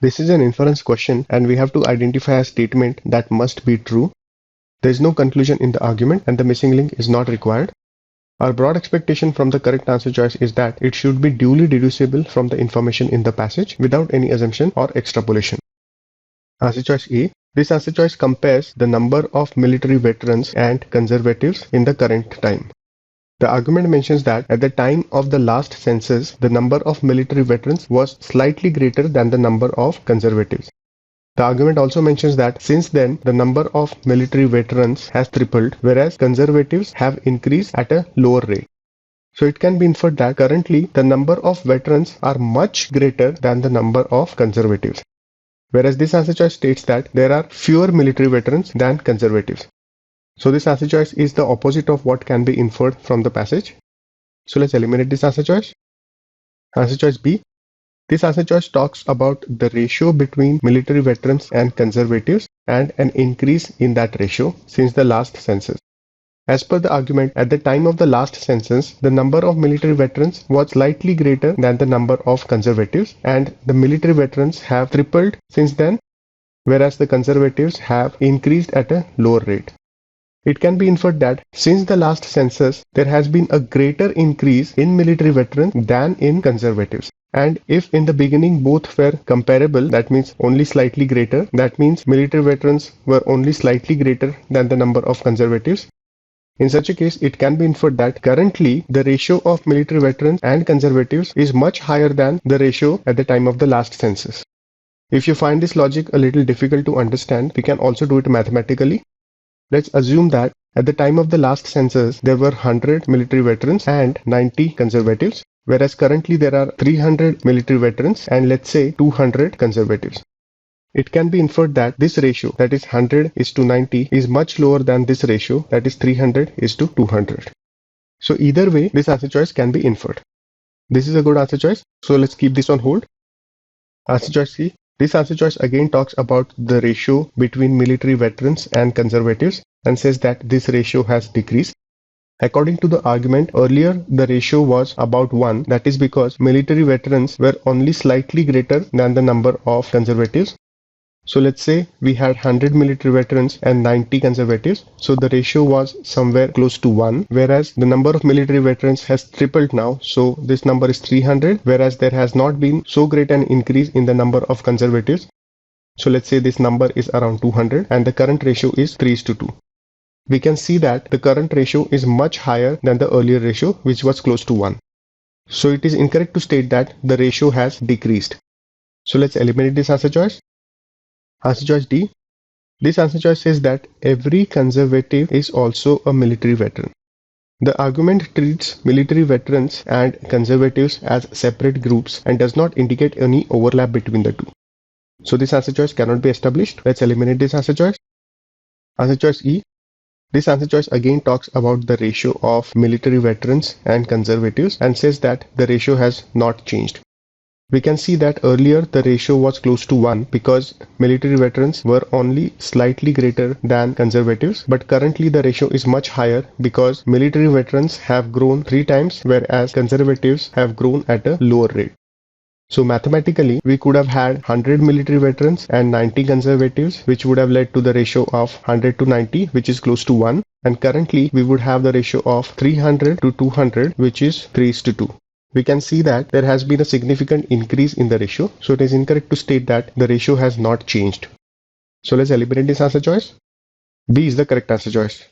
This is an inference question and we have to identify a statement that must be true. There is no conclusion in the argument and the missing link is not required. Our broad expectation from the correct answer choice is that it should be duly deducible from the information in the passage without any assumption or extrapolation. Answer choice A. This answer choice compares the number of military veterans and conservatives in the current time. The argument mentions that at the time of the last census, the number of military veterans was slightly greater than the number of conservatives. The argument also mentions that since then, the number of military veterans has tripled, whereas conservatives have increased at a lower rate. So it can be inferred that currently the number of veterans are much greater than the number of conservatives. Whereas this answer choice states that there are fewer military veterans than conservatives. So this answer choice is the opposite of what can be inferred from the passage. So let's eliminate this answer choice. Answer choice B. This answer choice talks about the ratio between military veterans and conservatives and an increase in that ratio since the last census. As per the argument, at the time of the last census, the number of military veterans was slightly greater than the number of conservatives, and the military veterans have tripled since then, whereas the conservatives have increased at a lower rate. It can be inferred that since the last census, there has been a greater increase in military veterans than in conservatives. And if in the beginning both were comparable, that means only slightly greater, that means military veterans were only slightly greater than the number of conservatives. In such a case, it can be inferred that currently the ratio of military veterans and conservatives is much higher than the ratio at the time of the last census. If you find this logic a little difficult to understand, we can also do it mathematically. Let's assume that at the time of the last census, there were 100 military veterans and 90 conservatives, whereas currently there are 300 military veterans and let's say 200 conservatives. It can be inferred that this ratio, that is 100:90, is much lower than this ratio, that is 300:200. So either way, this answer choice can be inferred. This is a good answer choice, so let's keep this on hold. Answer choice C. This answer choice again talks about the ratio between military veterans and conservatives and says that this ratio has decreased. According to the argument, earlier the ratio was about 1, that is because military veterans were only slightly greater than the number of conservatives. So let's say we had 100 military veterans and 90 conservatives. So the ratio was somewhere close to 1, whereas the number of military veterans has tripled now. So this number is 300, whereas there has not been so great an increase in the number of conservatives. So let's say this number is around 200 and the current ratio is 3:2. We can see that the current ratio is much higher than the earlier ratio, which was close to 1. So it is incorrect to state that the ratio has decreased. So let's eliminate this answer choice. Answer choice D. This answer choice says that every conservative is also a military veteran. The argument treats military veterans and conservatives as separate groups and does not indicate any overlap between the two. So this answer choice cannot be established. Let's eliminate this answer choice. Answer choice E. This answer choice again talks about the ratio of military veterans and conservatives and says that the ratio has not changed. We can see that earlier the ratio was close to 1 because military veterans were only slightly greater than conservatives, but currently the ratio is much higher because military veterans have grown 3 times whereas conservatives have grown at a lower rate. So mathematically, we could have had 100 military veterans and 90 conservatives, which would have led to the ratio of 100:90, which is close to 1. And currently, we would have the ratio of 300:200, which is 3:2. We can see that there has been a significant increase in the ratio, so it is incorrect to state that the ratio has not changed. So let's eliminate this answer choice. B is the correct answer choice.